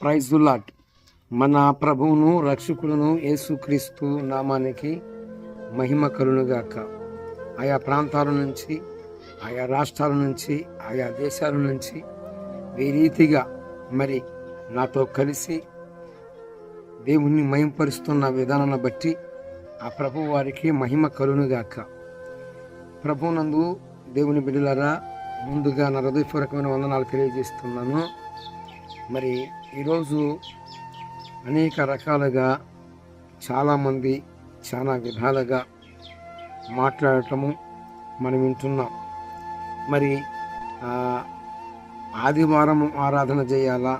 Praise the lord. మన ప్రభువును రక్షకులను యేసుక్రీస్తు నామానికి మహిమ కలుగునుగాక. ఆయా ప్రాంతాల నుంచి, ఆయా రాష్ట్రాల నుంచి, ఆయా దేశాల నుంచి ఈ రీతిగా మరి నాతో కలిసి దేవుణ్ణి మహిమపరుస్తున్న విధానాన్ని బట్టి ఆ ప్రభు వారికి మహిమ కలుగునుగాక. ప్రభువునందు దేవుని బిడ్డలారా, ముందుగా నా హృదయపూర్వకమైన వందనాలు తెలియజేస్తున్నాను. మరి ఈరోజు అనేక రకాలుగా చాలామంది చాలా విధాలుగా మాట్లాడటము మనం వింటున్నాం. మరి ఆదివారము ఆరాధన చేయాలా,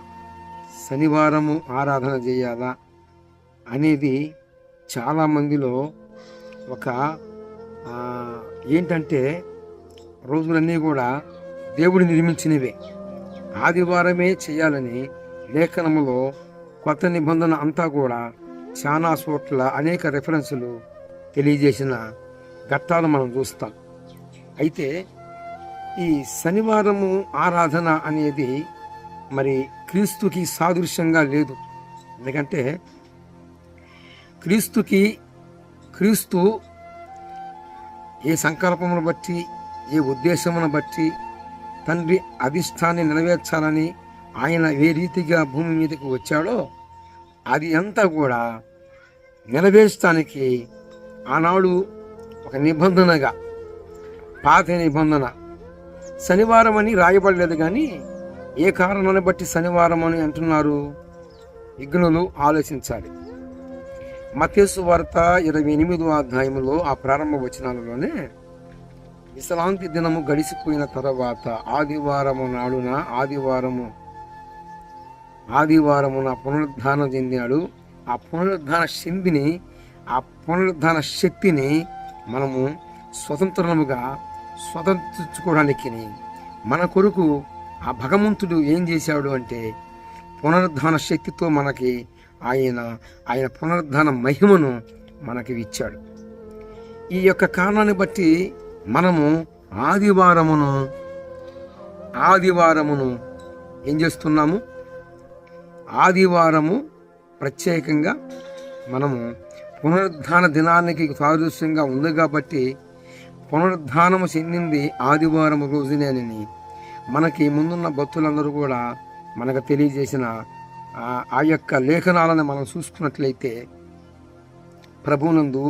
శనివారము ఆరాధన చేయాలా అనేది చాలామందిలో ఒక ఏంటంటే, రోజులన్నీ కూడా దేవుడు నిర్మించినవే, ఆదివారమే చేయాలని లేఖనములో కొత్త నిబంధన అంతా కూడా చాలా చోట్ల అనేక రెఫరెన్సులు తెలియజేసిన ఘట్టాలు మనం చూస్తాం. అయితే ఈ శనివారము ఆరాధన అనేది మరి క్రీస్తుకి సాదృశ్యంగా లేదు. ఎందుకంటే క్రీస్తు ఏ సంకల్పమును బట్టి, ఏ ఉద్దేశమును బట్టి తండ్రి అధిష్టాన్ని నెరవేర్చాలని ఆయన ఏ రీతిగా భూమి మీదకి వచ్చాడో అది అంతా కూడా నెరవేర్చడానికి ఆనాడు ఒక నిబంధనగా, పాత నిబంధన శనివారం అని రాయబడలేదు. కానీ ఏ కారణాన్ని బట్టి శనివారం అని అంటున్నారు? విఘ్నులు ఆలోచించాలి. మత్తయి సువార్త 28వ అధ్యాయంలో ఆ ప్రారంభ వచనాలలోనే, విశ్రాంతి దినము గడిచిపోయిన తర్వాత ఆదివారము నాడున ఆదివారమున పునరుద్ధానం చెందాడు. ఆ పునరుద్ధాన శక్తిని మనము స్వతంత్రించుకోవడానికి మన కొరకు ఆ భగవంతుడు ఏం చేశాడు అంటే, పునరుద్ధాన శక్తితో మనకి ఆయన పునరుద్ధాన మహిమను మనకి ఇచ్చాడు. ఈ యొక్క కారణాన్ని బట్టి మనము ఆదివారమును ఏం చేస్తున్నాము? ఆదివారము ప్రత్యేకంగా మనము పునరుద్ధాన దినానికి సాదృశ్యంగా ఉంది కాబట్టి పునరుద్ధానము చెందింది ఆదివారం రోజునేనని మనకి ముందున్న భక్తులందరూ కూడా మనకు తెలియజేసిన ఆ యొక్క లేఖనాలను మనం చూసుకున్నట్లయితే, ప్రభువునందు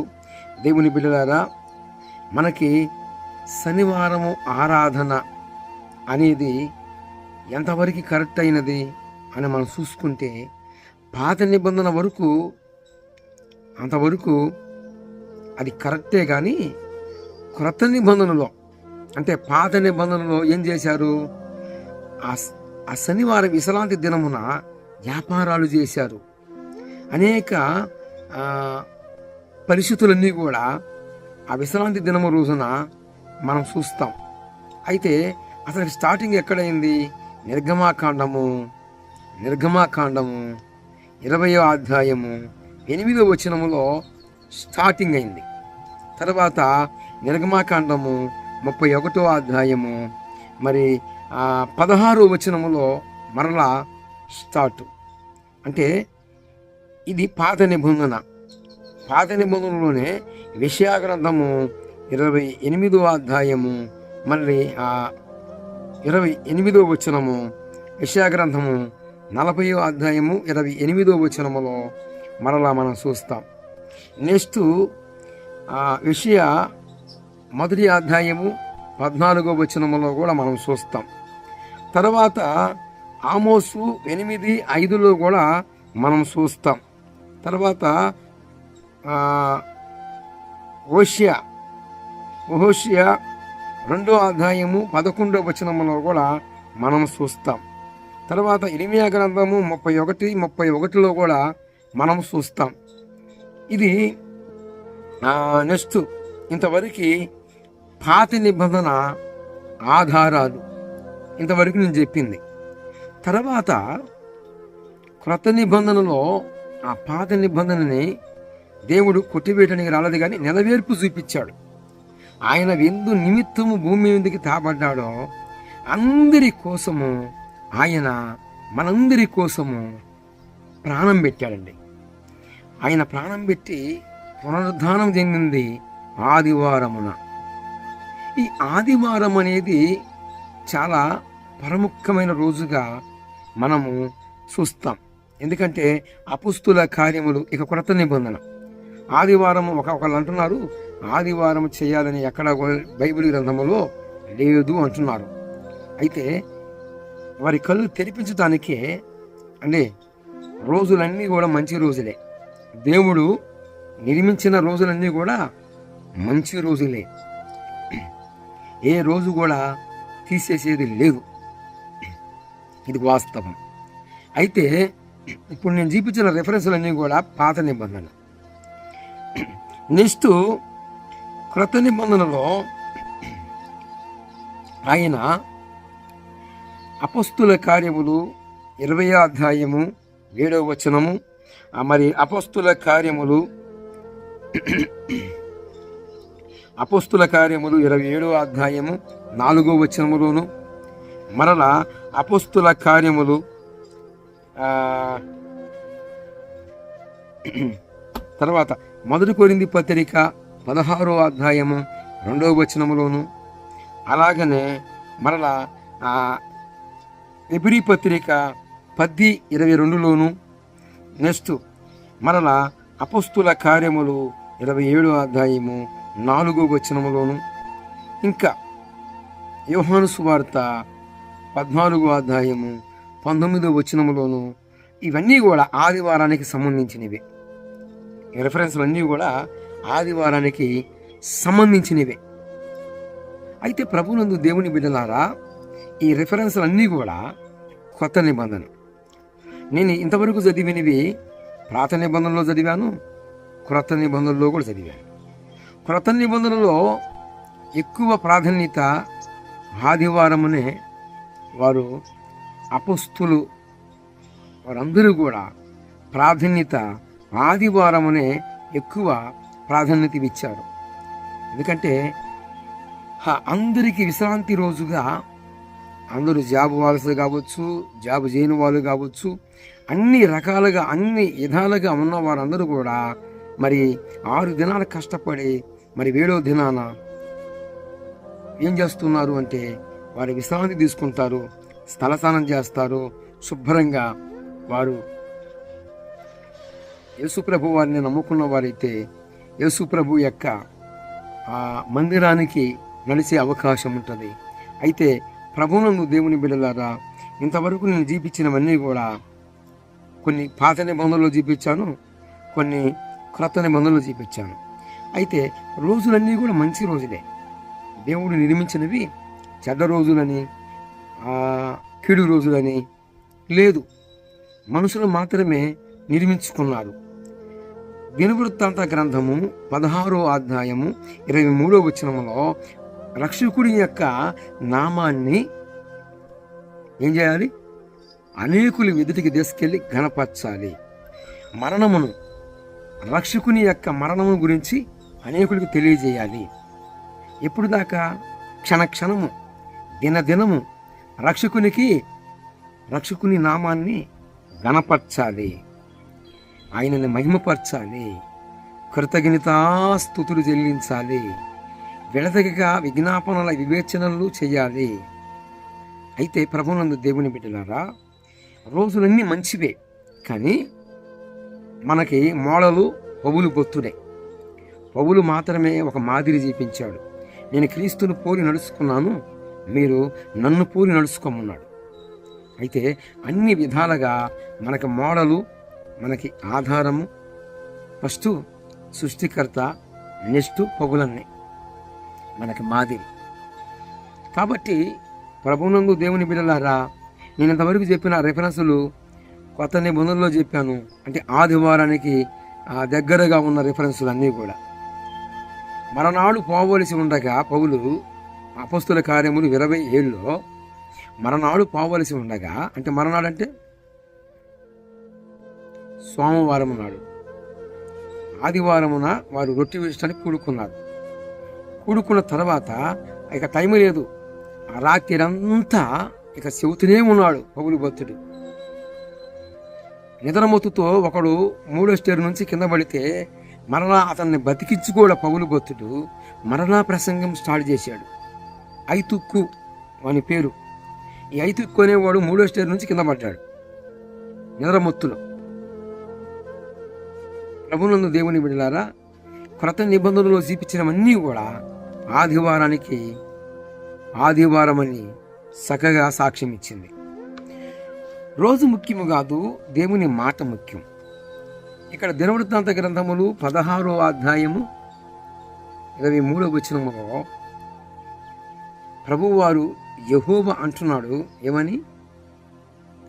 దేవుని బిడ్డలారా, మనకి శనివారము ఆరాధన అనేది ఎంతవరకు కరెక్ట్ అయినది అని మనం చూసుకుంటే, పాత నిబంధన వరకు అంతవరకు అది కరెక్టే. కానీ క్రొత్త నిబంధనలో, అంటే పాత నిబంధనలో ఏం చేశారు? ఆ శనివారం విశ్రాంతి దినమున వ్యాపారాలు చేశారు. అనేక పరిస్థితులన్నీ కూడా ఆ విశ్రాంతి దినము రోజున మనం చూస్తాం. అయితే అసలు స్టార్టింగ్ ఎక్కడైంది? నిర్గమాకాండము 20వ అధ్యాయము 8వ వచనములో స్టార్టింగ్ అయింది. తర్వాత నిర్గమాకాండము 31వ అధ్యాయము మరి 16వ వచనములో మరలా స్టార్ట్. అంటే ఇది పాత నిబంధనలోనే యెషయా గ్రంథము 28వ అధ్యాయము మళ్ళీ 28వ వచనము, యెషయా గ్రంథము 40వ అధ్యాయము 28వ వచనములో మరలా మనం చూస్తాం. నెక్స్ట్ యెషయా 1వ అధ్యాయము 14వ వచనములో కూడా మనం చూస్తాం. తర్వాత ఆమోసు 8:5లో కూడా మనం చూస్తాం. తర్వాత హోషేయ 2వ అధ్యాయము 11వ వచనములో కూడా మనం చూస్తాం. తర్వాత ఇర్మీయా గ్రంథము 31:31లో కూడా మనం చూస్తాం. ఇది నెక్స్ట్ ఇంతవరకు పాత నిబంధన ఆధారాలు ఇంతవరకు నేను చెప్పింది. తర్వాత క్రొత్త నిబంధనలో ఆ పాత నిబంధనని దేవుడు కొట్టివేయడానికి రాలేదు, కానీ నెరవేర్పు చూపించాడు. ఆయన ఎందు నిమిత్తము భూమి మీదకి అందరి కోసము ఆయన మనందరి కోసము ప్రాణం పెట్టాడండి. ఆయన ప్రాణం పెట్టి పునరుద్ధానం చెందింది ఆదివారమున. ఈ ఆదివారం అనేది చాలా ప్రముఖమైన రోజుగా మనము చూస్తాం. ఎందుకంటే అపుస్తుల కార్యములు, ఇక కొత్త నిబంధన, ఆదివారం ఒకళ్ళు అంటున్నారు ఆదివారం చేయాలని ఎక్కడ బైబిల్ గ్రంథములో లేదు అంటున్నారు. అయితే వారి కళ్ళు తెరిపించడానికే అంటే రోజులన్నీ కూడా మంచి రోజులే. దేవుడు నిర్మించిన రోజులన్నీ కూడా మంచి రోజులే. ఏ రోజు కూడా తీసేసేది లేదు. ఇది వాస్తవం. అయితే ఇప్పుడు నేను చూపించిన రెఫరెన్స్లన్నీ కూడా పాత నిబంధన. నెక్స్ట్ క్రొత్త నిబంధనలో ఆయన అపొస్తలుల కార్యములు 20వ అధ్యాయము 7వ వచనము, మరి అపొస్తలుల కార్యములు 27వ అధ్యాయము 4వ వచనములోను, మరలా అపొస్తలుల కార్యములు తర్వాత 1 కొరింథీ పత్రిక 16వ అధ్యాయము 2వ వచనములోను, అలాగనే మరలా ఎబ్రీ పత్రిక 10:22లోను, నెక్స్ట్ మరలా అపొస్తలుల కార్యములు 27వ అధ్యాయము 4వ వచనములోను, ఇంకా యోహాను సువార్త 14వ అధ్యాయము 19వ వచనములోను, ఇవన్నీ కూడా ఆదివారానికి సంబంధించినవి. రెఫరెన్స్లు అన్నీ కూడా ఆదివారానికి సంబంధించినవే. అయితే ప్రభునందు దేవుని బిడ్డలారా, ఈ రెఫరెన్స్లు అన్నీ కూడా కొత్త నిబంధన. నేను ఇంతవరకు చదివినవి పాత నిబంధనలో చదివాను, క్రొత్త నిబంధనలో కూడా చదివాను. క్రొత్త నిబంధనలో ఎక్కువ ప్రాధాన్యత ఆదివారమునే. వారు అపొస్తలులు వారందరూ కూడా ప్రాధాన్యత ఆదివారమునే ఎక్కువ ప్రాధాన్యత ఇచ్చారు. ఎందుకంటే అందరికీ విశ్రాంతి రోజుగా, అందరూ జాబ్ వాళ్ళు కావచ్చు, జాబ్ చేయని వాళ్ళు కావచ్చు, అన్ని రకాలుగా అన్ని విధాలుగా ఉన్న వారందరూ కూడా మరి 6 దినాలు కష్టపడి మరి 7వ దినాన ఏం చేస్తున్నారు అంటే వారు విశ్రాంతి తీసుకుంటారు, స్థలస్నానం చేస్తారు, శుభ్రంగా వారు యేసుప్రభు వారిని నమ్ముకున్న వారైతే యేసుప్రభు యొక్క మందిరానికి నడిచే అవకాశం ఉంటుంది. అయితే ప్రభువునందు దేవుని బిడ్డలారా, ఇంతవరకు నేను చూపించినవన్నీ కూడా కొన్ని పాత నిబంధనలు చూపించాను, కొన్ని క్రొత్త నిబంధనలు చూపించాను. అయితే రోజులన్నీ కూడా మంచి రోజులే. దేవుడు నిర్మించినవి చెడ్డ రోజులని కీడు రోజులని లేదు, మనుషులు మాత్రమే నిర్మించుకున్నారు. దినవృత్తాంత గ్రంథము 16వ అధ్యాయము 23వ వచనములో రక్షకుడి యొక్క నామాన్ని ఏం చేయాలి? అనేకులు ఎదుటికి తీసుకెళ్ళి ఘనపరచాలి. మరణమును, రక్షకుని యొక్క మరణము గురించి అనేకులకు తెలియజేయాలి. ఎప్పుడు దాకా? క్షణక్షణము, దినదినము రక్షకుని నామాన్ని ఘనపరచాలి, ఆయనని మహిమపరచాలి, కృతజ్ఞతాస్తుతులు చెల్లించాలి, విడదగగా విజ్ఞాపనల వివేచనలు చేయాలి. అయితే ప్రభువునందు దేవుని బిడ్డలారా, రోజులన్నీ మంచివే, కానీ మనకి మోడలు పౌలు భక్తుడే. పౌలు మాత్రమే ఒక మాదిరి చూపించాడు. నేను క్రీస్తును పోలి నడుచుకున్నాను, మీరు నన్ను పోలి నడుచుకోమన్నాడు. అయితే అన్ని విధాలుగా మనకి మోడలు, మనకి ఆధారము ఫస్ట్ సృష్టికర్త, నెక్స్ట్ పౌలన్నే మనకి మాదిరి. కాబట్టి ప్రభువునందు దేవుని బిడ్డలారా, నేను ఇంతవరకు చెప్పిన రెఫరెన్సులు కొత్త నిబంధనలో చెప్పాను. అంటే ఆదివారానికి దగ్గరగా ఉన్న రెఫరెన్సులు అన్నీ కూడా. మరనాడు పోవలసి ఉండగా పౌలు అపొస్తలుల కార్యములు 27లో మరనాడు పోవలసి ఉండగా, అంటే మరనాడు అంటే సోమవారం నాడు, ఆదివారమున వారు రొట్టె విడిచడానికి కూడుకున్న తర్వాత ఇక టైం లేదు, ఆ రాత్రి అంతా ఇక చెబుతూనే ఉన్నాడు పౌలు భక్తుడు. నిద్రమొత్తుతో ఒకడు 3వ స్టేర్ నుంచి కింద పడితే మరలా అతన్ని బతికించుకోవడం పౌలు భక్తుడు మరలా ప్రసంగం స్టార్ట్ చేశాడు. ఐతుక్కు అని పేరు. ఈ ఐతుక్కు అనేవాడు 3వ స్టేర్ నుంచి కింద పడ్డాడు నిద్రమొత్తులో. ప్రభునందు దేవుని బిడ్డలారా, క్రొత్త నిబంధనలో చూపించినవన్నీ కూడా ఆదివారమని చక్కగా సాక్ష్యం ఇచ్చింది. రోజు ముఖ్యము కాదు, దేవుని మాట ముఖ్యం. ఇక్కడ దినవృత్తాంత గ్రంథములు 16వ అధ్యాయము 23వ వచనములో ప్రభువారు యెహోవా అంటున్నాడు ఏమని?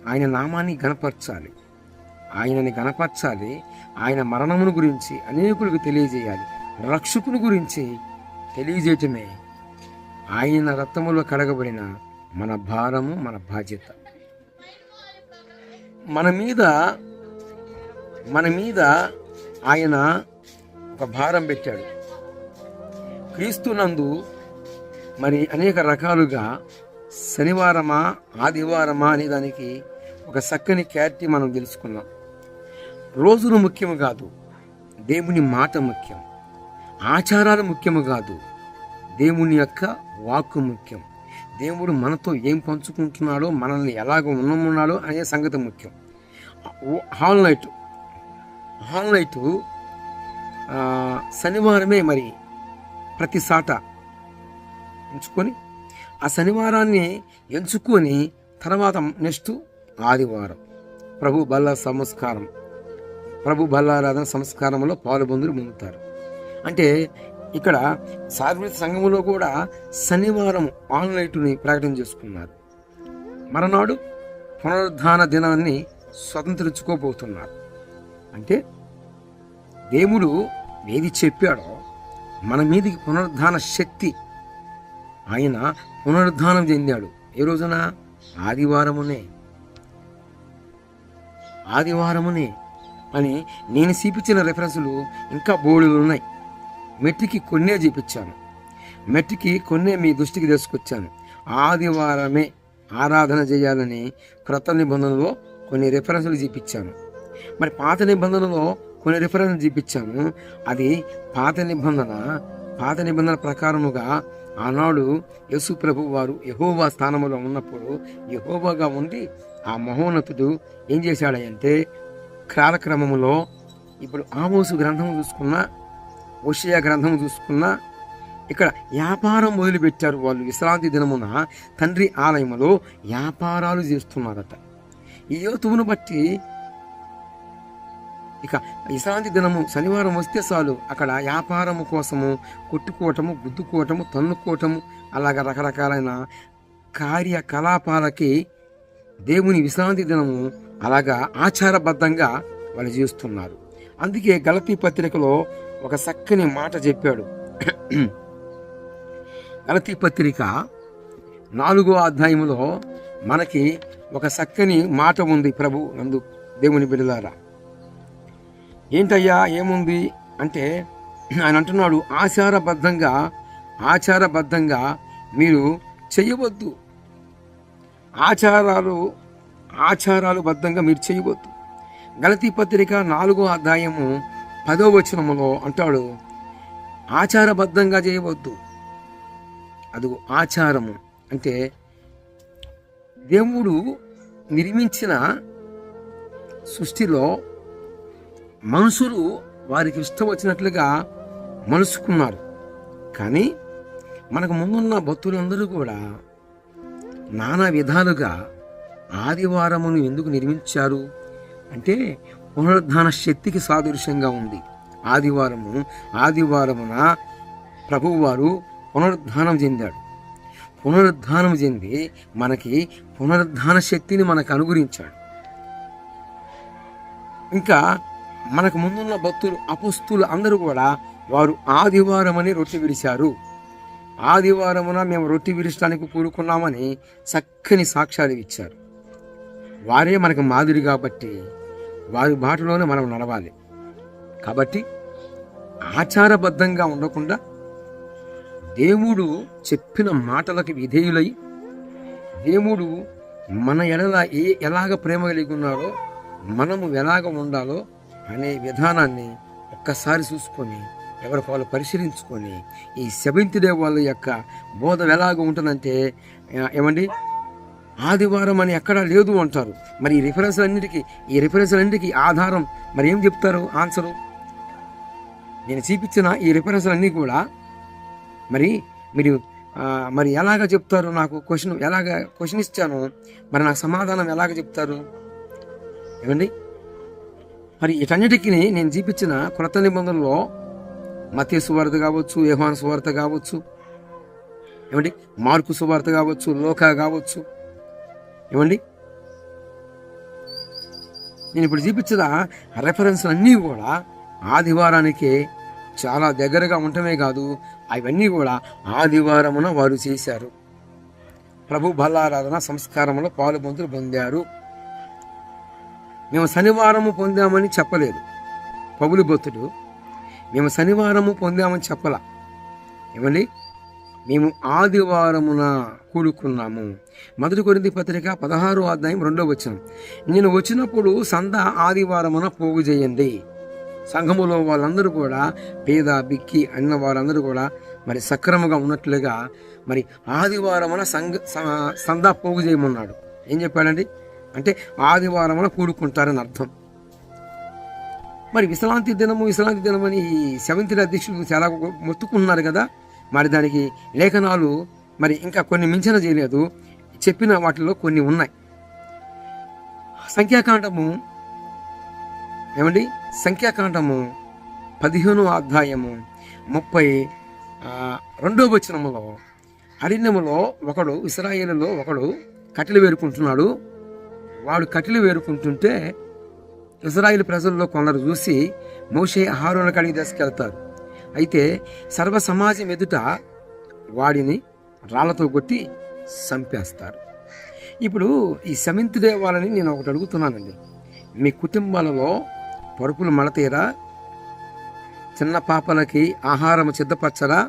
ఆయన నామాన్ని గణపరచాలి, ఆయనని గణపరచాలి. ఆయన మరణమును గురించి అనేకులకు తెలియజేయాలి. రక్షకుని గురించి తెలియజేయటమే ఆయన రక్తములో కడగబడిన మన భారము, మన బాధ్యత. మన మీద ఆయన ఒక భారం పెట్టాడు. క్రీస్తునందు మరి అనేక రకాలుగా శనివారమా ఆదివారమా అనే దానికి ఒక చక్కని క్లారిటీ మనం తెలుసుకున్నాం. రోజులు ముఖ్యము కాదు, దేవుని మాట ముఖ్యం. ఆచారాలు ముఖ్యము కాదు, దేవుని యొక్క వాక్కు ముఖ్యం. దేవుడు మనతో ఏం పంచుకుంటున్నాడో, మనల్ని ఎలాగ ఉన్నాడో అనే సంగతి ముఖ్యం. హాల్ నైట్ శనివారమే మరి ప్రతి సాట ఉంచుకొని ఆ శనివారాన్ని ఎంచుకొని తర్వాత నెక్స్ట్ ఆదివారం ప్రభు బల్లారాధన సంస్కారంలో పాలుబందులు పొందుతారు. అంటే ఇక్కడ సార్వత్రిక సంఘములో కూడా శనివారం ఆన్లైట్ని ప్రకటన చేసుకున్నారు. మరనాడు పునరుద్ధాన దినాన్ని స్వతంత్రించుకోబోతున్నారు. అంటే దేవుడు ఏది చెప్పాడో మన మీదికి పునరుద్ధాన శక్తి, ఆయన పునరుద్ధానం చెందాడు. ఏ రోజున? ఆదివారమునే అని నేను చూపించిన రెఫరెన్సులు ఇంకా బోర్డులు ఉన్నాయి. మెట్టికి కొన్నే చూపించాను, కొన్నే మీ దృష్టికి తీసుకొచ్చాను. ఆదివారమే ఆరాధన చేయాలని క్రొత్త నిబంధనలో కొన్ని రెఫరెన్సులు చూపించాను. మరి పాత నిబంధనలో కొన్ని రెఫరెన్సులు చూపించాను. అది పాత నిబంధన ప్రకారముగా ఆనాడు యేసు ప్రభు వారు యెహోవా స్థానంలో ఉన్నప్పుడు యెహోవాగా ఉండి ఆ మహోన్నతుడు ఏం చేశాడంటే కాలక్రమములో ఇప్పుడు ఆమోసు గ్రంథం చూసుకున్నా, హోషేయ గ్రంథం చూసుకున్నా, ఇక్కడ వ్యాపారం మొదలుపెట్టారు వాళ్ళు. విశ్రాంతి దినమున తండ్రి ఆలయంలో వ్యాపారాలు చేస్తున్నారట. ఈ యోతువును బట్టి ఇక విశ్రాంతి దినము శనివారం వస్తే చాలు అక్కడ వ్యాపారము కోసము కొట్టుకోవటము, గుద్దుకోవటము, తన్నుకోవటము, అలాగ రకరకాలైన కార్యకలాపాలకి దేవుని విశ్రాంతి దినము అలాగా ఆచారబద్ధంగా వాళ్ళు చేస్తున్నారు. అందుకే గలతీ పత్రికలో ఒక చక్కని మాట చెప్పాడు. గలతీ పత్రిక 4వ అధ్యాయములో మనకి ఒక చక్కని మాట ఉంది. ప్రభు నందు దేవుని బిడ్డలారా, ఏంటయ్యా ఏముంది అంటే ఆయన అంటున్నాడు, ఆచారబద్ధంగా మీరు చేయవద్దు. ఆచారాలు బద్ధంగా మీరు చేయవద్దు. గలతీ పత్రిక 4వ అధ్యాయము 10వ వచనములో అంటాడు, ఆచారబద్ధంగా చేయవద్దు. అది ఆచారము అంటే దేవుడు నిర్మించిన సృష్టిలో మనుషులు వారికి ఇష్టం వచ్చినట్లుగా మలుచుకున్నారు. కానీ మనకు ముందున్న భక్తులందరూ కూడా నానా విధాలుగా ఆదివారమును ఎందుకు నిర్మించారు అంటే పునరుద్ధాన శక్తికి సాదృశ్యంగా ఉంది. ఆదివారమున ప్రభువారు పునరుద్ధానం చెందాడు. పునరుద్ధానం చెంది మనకి పునరుద్ధాన శక్తిని మనకు అనుగ్రహించాడు. ఇంకా మనకు ముందున్న భక్తులు అపొస్తలులు అందరూ కూడా వారు ఆదివారమని రొట్టె విరిచారు. ఆదివారమున మేము రొట్టె విరచడానికి కూడుకున్నామని చక్కని సాక్ష్యాలు ఇచ్చారు. వారే మనకు మాదిరి కాబట్టి వారి బాటలోనే మనం నడవాలి. కాబట్టి ఆచారబద్ధంగా ఉండకుండా దేవుడు చెప్పిన మాటలకు విధేయులై, దేవుడు మన ఎడల ఎలాగ ప్రేమ కలిగి ఉన్నాడో మనము ఎలాగ ఉండాలో అనే విధానాన్ని ఒక్కసారి చూసుకొని ఎవరికి వాళ్ళు పరిశీలించుకొని ఈ సెవెంత్ డే వాళ్ళ యొక్క బోధ ఎలాగ ఉంటుందంటే ఏమండి, ఆదివారం అని ఎక్కడా లేదు అంటారు. మరి ఈ రిఫరెన్స్లన్నిటికీ ఆధారం మరి ఏం చెప్తారు? ఆన్సరు నేను చూపించిన ఈ రిఫరెన్స్లన్నీ కూడా మరి మీరు మరి ఎలాగ చెప్తారు? నాకు క్వశ్చన్ ఇచ్చాను, మరి నాకు సమాధానం ఎలాగ చెప్తారు? ఏమండి, మరి వీటన్నిటికీ నేను చూపించిన క్రొత్త నిబంధనలో మత్తయి సువార్త కావచ్చు, యోహాను సువార్త కావచ్చు, ఏమండి మార్కు సువార్త కావచ్చు, లూకా కావచ్చు, ఏమండి నేను ఇప్పుడు చూపించిన రెఫరెన్స్ అన్నీ కూడా ఆదివారానికి చాలా దగ్గరగా ఉండటమే కాదు, అవన్నీ కూడా ఆదివారమున వారు చేశారు. ప్రభు బలారాధన సంస్కారంలో పాలుపంతులు పొందారు. మేము శనివారము పొందామని చెప్పలేదు పౌలు భక్తుడు, మేము శనివారము పొందామని చెప్పలా. ఏమండి, మేము ఆదివారమున కూడుకున్నాము. 1 కొరింథీ పత్రిక 16వ అధ్యాయం 2వ వచనం, నేను వచ్చినప్పుడు సంద ఆదివారమున పోగు చేయండి. సంఘములో వాళ్ళందరూ కూడా పేద బిక్కి అన్న వారందరూ కూడా మరి సక్రమంగా ఉన్నట్లుగా మరి ఆదివారమున సందా పోగు చేయమన్నాడు. ఏం చెప్పాడండి అంటే ఆదివారమున కూడుకుంటారని అర్థం. మరి విశ్రాంతి దినమని ఈ సెవెంత్ డే అధ్యక్షులు చాలా మొత్తుకుంటున్నారు కదా. మరి దానికి లేఖనాలు మరి ఇంకా కొన్ని మించన చేయలేదు, చెప్పిన వాటిలో కొన్ని ఉన్నాయి. సంఖ్యాకాండము 15వ అధ్యాయము 32వ వచనములో అరణ్యములో ఇశ్రాయేలులో ఒకడు కట్టెలు వేరుకుంటున్నాడు. వాడు కట్టెలు వేరుకుంటుంటే ఇశ్రాయేలు ప్రజల్లో కొందరు చూసి మోషే అహరోను కాడికి తీసుకెళ్తారు. అయితే సర్వ సమాజం ఎదుట వాడిని రాళ్లతో కొట్టి చంపేస్తారు. ఇప్పుడు ఈ సెవెంత్ డే వాళ్ళని నేను ఒకటి అడుగుతున్నానండి, మీ కుటుంబాలలో పరుపులు మడతీరా? చిన్న పాపలకి ఆహారం సిద్ధపరచరా?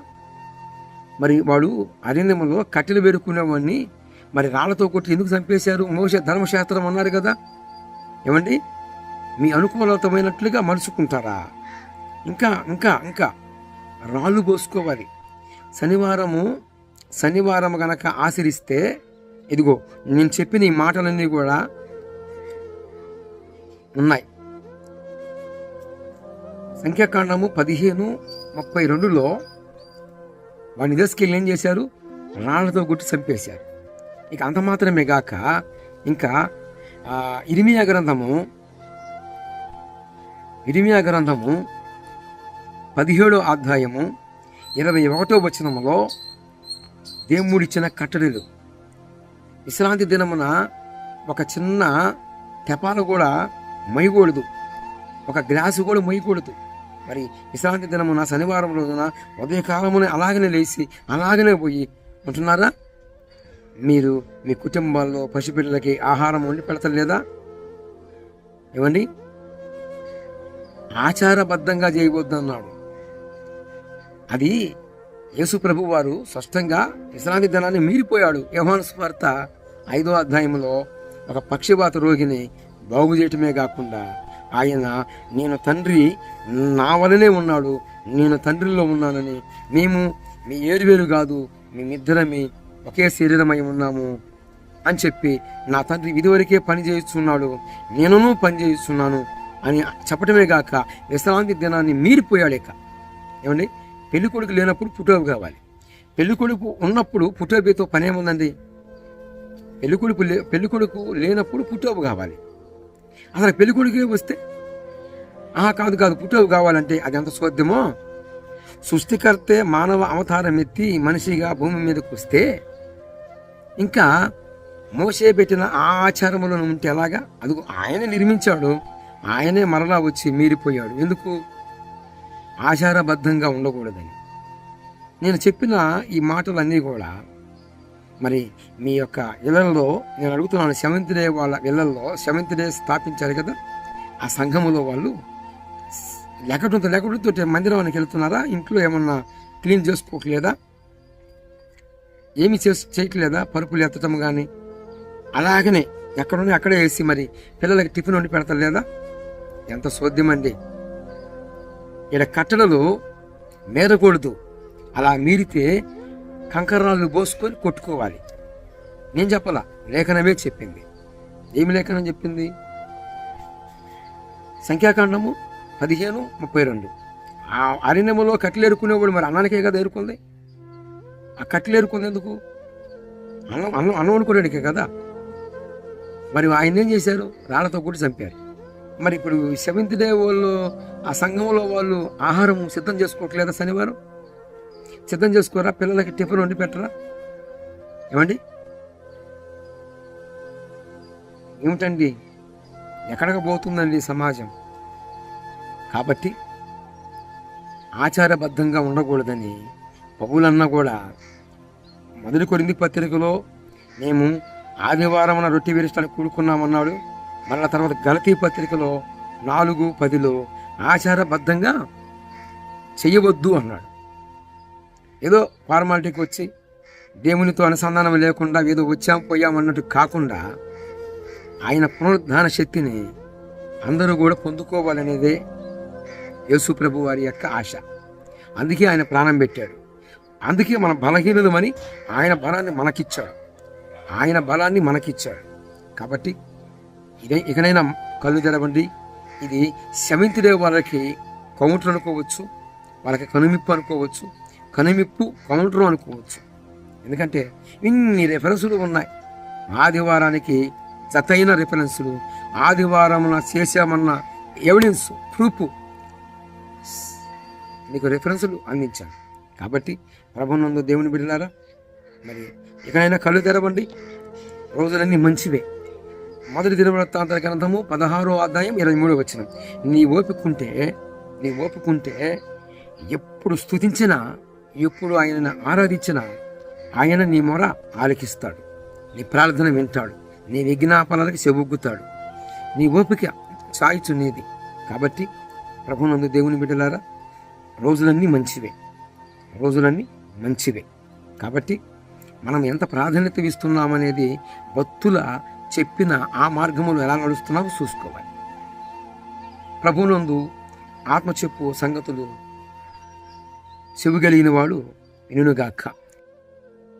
మరి వాడు అరణ్యములో కట్టెలు వేరుకునేవాడిని మరి రాళ్లతో కొట్టి ఎందుకు చంపేశారు? మోషే ధర్మశాస్త్రం అన్నారు కదా. ఏమండి, మీ అనుకూలతమైనట్లుగా మలుచుకుంటారా? ఇంకా ఇంకా ఇంకా రాళ్ళు పోసుకోవాలి. శనివారం గనక ఆచరిస్తే ఇదిగో నేను చెప్పిన ఈ మాటలన్నీ కూడా ఉన్నాయి. సంఖ్యాకాండము 15:32లో వాడిని తీసుకెళ్ళి ఏం చేశారు? రాళ్లతో కొట్టి చంపేశారు. ఇక అంత మాత్రమే గాక ఇంకా ఇర్మియా గ్రంథము 17వ అధ్యాయము 21వ వచనములో దేవుడిచ్చిన కట్టడలు, విశ్రాంతి దినమున ఒక చిన్న తెపాలు కూడా మొయ్యకూడదు, ఒక గ్లాసు కూడా మొయ్యకూడదు. మరి విశ్రాంతి దినమున శనివారం రోజున ఉదయకాలమునే అలాగనే లేచి అలాగనే పోయి ఉంటున్నారా? మీరు మీ కుటుంబాల్లో పసిపిల్లలకి ఆహారం వండి పెడతలేదా? ఏమండి, ఆచారబద్ధంగా చేయవద్దు అన్నాడు. అది యేసు ప్రభు వారు స్పష్టంగా విశ్రాంతి దినాన్ని మీరిపోయాడు. యోహాను సువార్త 5వ అధ్యాయంలో ఒక పక్షవాత రోగిని బాగు చేయటమే కాకుండా ఆయన నేను తండ్రి నా వలనే ఉన్నాడు, నేను తండ్రిలో ఉన్నానని, మేము మీ ఏరువేరు కాదు, మేమిద్దరమే ఒకే శరీరమై ఉన్నాము అని చెప్పి నా తండ్రి ఇదివరకే పని చేస్తున్నాడు, నేనును పని చేస్తున్నాను అని చెప్పటమే కాక విశ్రాంతి దినాన్ని మీరిపోయాడు. ఇక ఏమండి, పెళ్లి కొడుకు లేనప్పుడు పుటోబు కావాలి, పెళ్లి కొడుకు ఉన్నప్పుడు పుటోబుతో పని ఏముందండి? పెళ్లి కొడుకు లేనప్పుడు పుటోబు కావాలి. అసలు పెళ్లి కొడుకే వస్తే కాదు పుటోబు కావాలంటే అది ఎంత సోద్యమో. సృష్టికర్తే మానవ అవతారం ఎత్తి మనిషిగా భూమి మీదకి వస్తే ఇంకా మోసే పెట్టిన ఆ ఆచారములను ఉంటే ఎలాగా? అది ఆయనే నిర్మించాడు, ఆయనే మరలా వచ్చి మీరిపోయాడు. ఎందుకు? ఆచారబద్ధంగా ఉండకూడదని. నేను చెప్పిన ఈ మాటలన్నీ కూడా మరి మీ యొక్క ఇళ్లలో నేను అడుగుతున్నాను, సెవెంత్ డే వాళ్ళ ఇళ్లలో సెవెంత్ డే స్థాపించారు కదా, ఆ సంఘములో వాళ్ళు లేకపోతే మందిరానికి వెళ్తున్నారా? ఇంట్లో ఏమన్నా క్లీన్ చేసుకోవట్లేదా? ఏమి చేయట్లేదా? పరుపులు ఎత్తటం కానీ అలాగనే ఎక్కడున్నా అక్కడే వేసి మరి పిల్లలకి టిఫిన్ వండి పెడతారు లేదా? ఎంత సోద్యం అండి. ఇక్కడ కట్టడలు మేరకూడదు, అలా మీరితే కంకరాలు పోసుకొని కొట్టుకోవాలి. నేను చెప్పాలా, లేఖనమే చెప్పింది. ఏమి లేఖనం చెప్పింది? సంఖ్యాకాండము 15:32. ఆ అరణ్యములో కట్టెలు ఏరుకునేవాడు మరి అన్నానికే కదా ఏరుకుంది. ఆ కట్టెలు ఏరుకుంది ఎందుకు? అన్నం అనుకోవడానికే కదా. మరి ఆయన ఏం చేశారు? రాళ్లతో కూడా చంపారు. మరి ఇప్పుడు 7th డే వాళ్ళు ఆ సంఘంలో వాళ్ళు ఆహారం సిద్ధం చేసుకోవట్లేదా? శనివారం సిద్ధం చేసుకోరా? పిల్లలకి టిఫిన్ వండి పెట్టరా? ఏమండి, ఏమిటండి, ఎక్కడికి పోతుందండి సమాజం? కాబట్టి ఆచారబద్ధంగా ఉండకూడదని పౌలన్నా కూడా 1 కొరింథీ పత్రికలో మేము ఆదివారం రొట్టె విరిస్తానికి కూడుకున్నామన్నాడు. మళ్ళా తర్వాత గలతీ పత్రికలో 4:10లో ఆచారబద్ధంగా చెయ్యవద్దు అన్నాడు. ఏదో ఫార్మాలిటీకి వచ్చి దేవునితో అనుసంధానం లేకుండా ఏదో వచ్చాం పోయాం అన్నట్టు కాకుండా ఆయన పునరుద్ధాన శక్తిని అందరూ కూడా పొందుకోవాలనేదే యేసు ప్రభు వారి యొక్క ఆశ. అందుకే ఆయన ప్రాణం పెట్టాడు. అందుకే మన బలహీనమని ఆయన బలాన్ని మనకిచ్చాడు. కాబట్టి ఇకనైనా కళ్ళు తెరవండి. ఇది 7th డే వాళ్ళకి కౌంటర్ అనుకోవచ్చు, వాళ్ళకి కనుమిప్పు అనుకోవచ్చు, కనుమిప్పు కౌంటర్ అనుకోవచ్చు. ఎందుకంటే ఇన్ని రెఫరెన్సులు ఉన్నాయి. ఆదివారానికి జతైన రెఫరెన్సులు, ఆదివారమున చేశామన్న ఎవిడెన్స్, ప్రూఫ్ మీకు రెఫరెన్సులు అందించాను. కాబట్టి ప్రభునందు దేవుని బిడ్డలారా, మరి ఇకనైనా కళ్ళు తెరవండి. రోజులన్నీ మంచివే. 1 దినవృత్తాంత గ్రంథము 16:23. నీ ఓపికంటే ఎప్పుడు స్తుతించినా, ఎప్పుడు ఆయనను ఆరాధించినా ఆయన నీ మొర ఆలకిస్తాడు, నీ ప్రార్థన వింటాడు, నీ విజ్ఞాపనలకు చెబుగుతాడు. నీ ఓపిక సాయిచు నీది. కాబట్టి ప్రభునందు దేవుని బిడ్డలారా, రోజులన్నీ మంచివే. కాబట్టి మనం ఎంత ప్రాధాన్యత ఇస్తున్నామనేది భక్తుల చెప్పిన ఆ మార్గములు ఎలా నడుస్తున్నామో చూసుకోవాలి. ప్రభునందు ఆత్మ చెప్పు సంగతులు చెవిగలిగిన వాడు వినుగాక.